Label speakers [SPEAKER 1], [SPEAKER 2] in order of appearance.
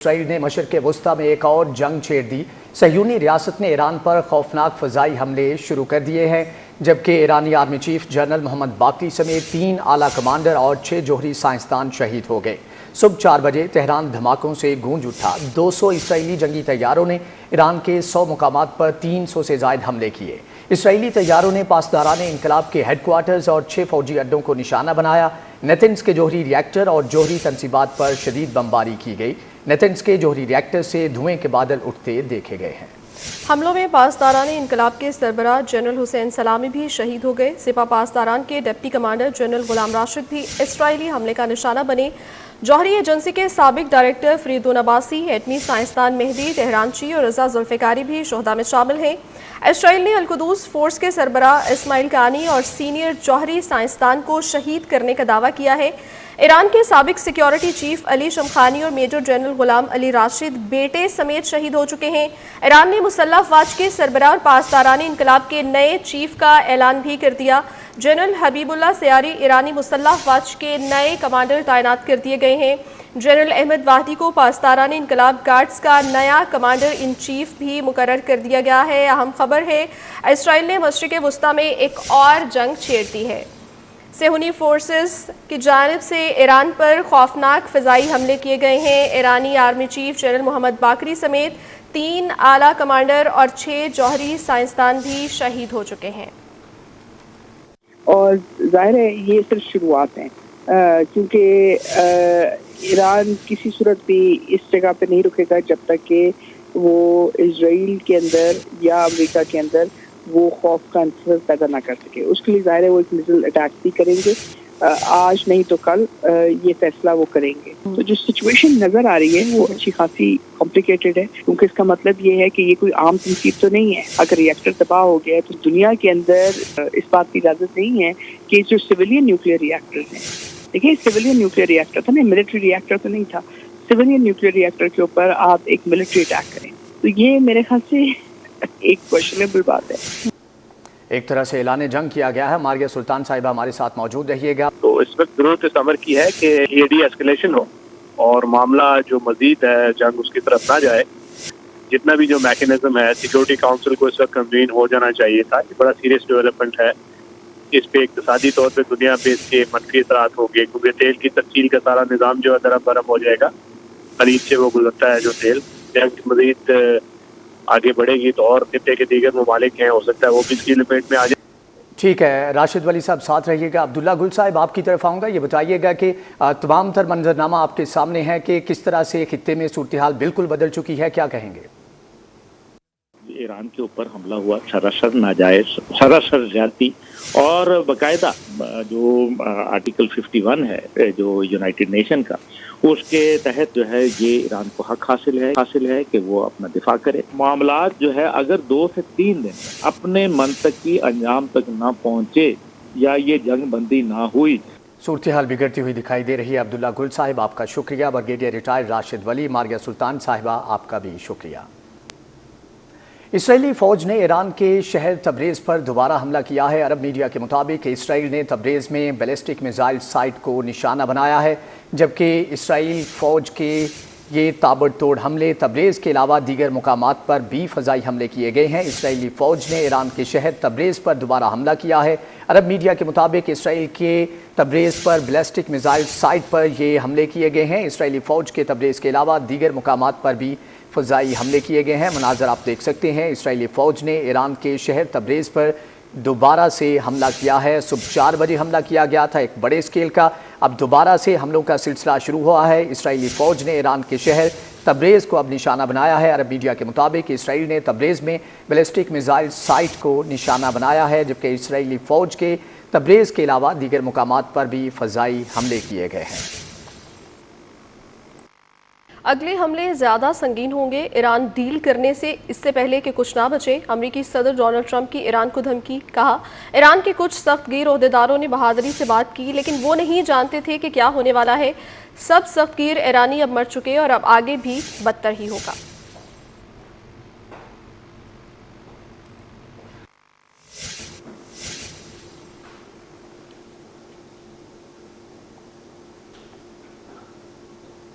[SPEAKER 1] اسرائیل نے مشرق وسطی میں ایک اور جنگ چھیڑ دی۔ صہیونی ریاست نے ایران پر خوفناک فضائی حملے شروع کر دیے ہیں، جبکہ ایرانی آرمی چیف جنرل محمد باقری سمیت 3 اعلیٰ کمانڈر اور 6 جوہری سائنسدان شہید ہو گئے۔ صبح 4 بجے تہران دھماکوں سے گونج اٹھا۔ 200 اسرائیلی جنگی طیاروں نے ایران کے 100 مقامات پر 300 سے زائد حملے کیے۔ اسرائیلی طیاروں نے پاسداران انقلاب کے ہیڈ کوارٹرز اور 6 فوجی اڈوں کو نشانہ بنایا۔ نیتنز کے جوہری ری ایکٹر اور جوہری تنصیبات پر شدید بمباری کی گئی۔ نیتنز کے جوہری ری ایکٹر سے دھوئیں کے بادل اٹھتے دیکھے گئے ہیں۔
[SPEAKER 2] حملوں میں پاسداران انقلاب کے سربراہ جنرل حسین سلامی بھی شہید ہو گئے۔ سپہ پاسداران کے deputy commander general Ghulam Rashid بھی اسرائیلی حملے کا نشانہ بنے۔ جوہری ایجنسی کے سابق ڈائریکٹر فریدون عباسی، ایٹمی سائنسدان مہدی تہرانچی اور رضا ذوالفقاری بھی شہداء میں شامل ہیں۔ اسرائیل نے القدس فورس کے سربراہ اسماعیل کانی اور سینئر جوہری سائنسدان کو شہید کرنے کا دعویٰ کیا ہے۔ ایران کے سابق سیکیورٹی چیف علی شمخانی اور میجر جنرل غلام علی راشد بیٹے سمیت شہید ہو چکے ہیں۔ ایران نے مسلح افواج کے سربراہ اور پاسداران انقلاب کے نئے چیف کا اعلان بھی کر دیا۔ جنرل حبیب اللہ سیاری ایرانی مسلح افواج کے نئے کمانڈر تعینات کر دیے گئے ہیں۔ جنرل احمد واحدی کو پاسداران انقلاب گارڈز کا نیا کمانڈر ان چیف بھی مقرر کر دیا گیا ہے۔ اہم خبر ہے، اسرائیل نے مشرق وسطی میں ایک اور جنگ چھیڑ دی ہے۔ صہیونی فورسز کی جانب سے ایران پر خوفناک فضائی حملے کیے گئے ہیں۔ ایرانی آرمی چیف جنرل محمد باقری سمیت 3 اعلیٰ کمانڈر اور 6 جوہری سائنسدان بھی شہید ہو چکے ہیں۔
[SPEAKER 3] اور ظاہر ہے یہ صرف شروعات ہیں، کیونکہ ایران کسی صورت بھی اس جگہ پہ نہیں رکے گا جب تک کہ وہ اسرائیل کے اندر یا امریکہ کے اندر وہ خوف کا عنصر پیدا نہ کر سکے۔ اس کے لیے ظاہر ہے وہ ایک میزائل اٹیک بھی کریں گے، آج نہیں تو کل یہ فیصلہ وہ کریں گے۔ تو جو سچویشن نظر آ رہی ہے وہ اچھی خاصی کمپلیکیٹڈ ہے، کیونکہ اس کا مطلب یہ ہے کہ یہ کوئی عام تنصیب تو نہیں ہے۔ اگر ری ایکٹر تباہ ہو گیا تو دنیا کے اندر اس بات کی اجازت نہیں ہے کہ جو سویلین نیوکلیئر ری ایکٹرز ہیں، دیکھیں سویلین نیوکلیئر ری ایکٹر تھا نا، ملٹری ری ایکٹر تو نہیں تھا۔ سویلین نیوکلیئر ری ایکٹر کے اوپر آپ ایک ملٹری اٹیک کریں تو یہ میرے خیال سے ایک کوشچنیبل بات ہے۔
[SPEAKER 1] ایک طرح سے اعلان جنگ کیا گیا ہے۔ ماریہ سلطان صاحبہ ہمارے ساتھ موجود رہیے گا۔
[SPEAKER 4] تو اس وقت ضرورت اس امر کی ہے کہ یہ ڈی ایسکلیشن ہو اور معاملہ جو مزید ہے جنگ اس کی طرف نہ جائے۔ جتنا بھی جو میکینزم ہے سیکورٹی کاؤنسل کو اس وقت کنوین ہو جانا چاہیے تھا۔ یہ بڑا سیریس ڈیولپمنٹ ہے، اس پہ اقتصادی طور پہ دنیا پہ اس کے منفی اثرات ہوں گے، کیونکہ تیل کی تفصیل کا سارا نظام جو ہے درم برم ہو جائے گا۔ خلیج سے وہ گزرتا ہے جو تیل، جنگ مزید آگے بڑھے گی تو اور خطے کے دیگر ممالک ہیں، ہو سکتا ہے وہ بھی اس کی لپیٹ میں آ جائے۔
[SPEAKER 1] ٹھیک ہے، راشد ولی صاحب ساتھ رہیے گا۔ عبداللہ گل صاحب آپ کی طرف آؤں گا، یہ بتائیے گا کہ تمام تر منظرنامہ آپ کے سامنے ہے کہ کس طرح سے خطے میں صورتحال بالکل بدل چکی ہے، کیا کہیں گے؟
[SPEAKER 5] ایران کے اوپر حملہ ہوا سراسر ناجائز، سراسر زیادتی، اور باقاعدہ جو آرٹیکل 51 ہے جو یونائٹڈ نیشن کا، اس کے تحت جو ہے یہ ایران کو حق حاصل ہے کہ وہ اپنا دفاع کرے۔ معاملات جو ہے اگر 2 سے 3 دن اپنے منطقی انجام تک نہ پہنچے یا یہ جنگ بندی نہ ہوئی،
[SPEAKER 1] صورتحال بگڑتی ہوئی دکھائی دے رہی ہے۔ عبداللہ گل صاحب آپ کا شکریہ۔ بریگیڈیئر ریٹائر راشد ولی، ماریہ سلطان صاحبہ آپ کا بھی شکریہ۔ اسرائیلی فوج نے ایران کے شہر تبریز پر دوبارہ حملہ کیا ہے۔ عرب میڈیا کے مطابق اسرائیل نے تبریز میں بیلسٹک میزائل سائٹ کو نشانہ بنایا ہے، جبکہ اسرائیل فوج کے یہ تابڑتوڑ حملے تبریز کے علاوہ دیگر مقامات پر بھی فضائی حملے کیے گئے ہیں۔ اسرائیلی فوج نے ایران کے شہر تبریز پر دوبارہ حملہ کیا ہے۔ عرب میڈیا کے مطابق اسرائیل کے تبریز پر بیلسٹک میزائل سائٹ پر یہ حملے کیے گئے ہیں۔ اسرائیلی فوج کے تبریز کے علاوہ دیگر مقامات پر بھی فضائی حملے کیے گئے ہیں۔ مناظر آپ دیکھ سکتے ہیں، اسرائیلی فوج نے ایران کے شہر تبریز پر دوبارہ سے حملہ کیا ہے۔ صبح 4 بجے حملہ کیا گیا تھا ایک بڑے اسکیل کا، اب دوبارہ سے حملوں کا سلسلہ شروع ہوا ہے۔ اسرائیلی فوج نے ایران کے شہر تبریز کو اب نشانہ بنایا ہے۔ عرب میڈیا کے مطابق اسرائیل نے تبریز میں بیلسٹک میزائل سائٹ کو نشانہ بنایا ہے، جبکہ اسرائیلی فوج کے تبریز کے علاوہ دیگر مقامات پر بھی فضائی حملے کیے گئے ہیں۔
[SPEAKER 2] اگلے حملے زیادہ سنگین ہوں گے، ایران ڈیل کرنے سے اس سے پہلے کہ کچھ نہ بچے۔ امریکی صدر ڈونلڈ ٹرمپ کی ایران کو دھمکی، کہا ایران کے کچھ سخت گیر عہدیداروں نے بہادری سے بات کی، لیکن وہ نہیں جانتے تھے کہ کیا ہونے والا ہے۔ سب سخت گیر ایرانی اب مر چکے اور اب آگے بھی بدتر ہی ہوگا۔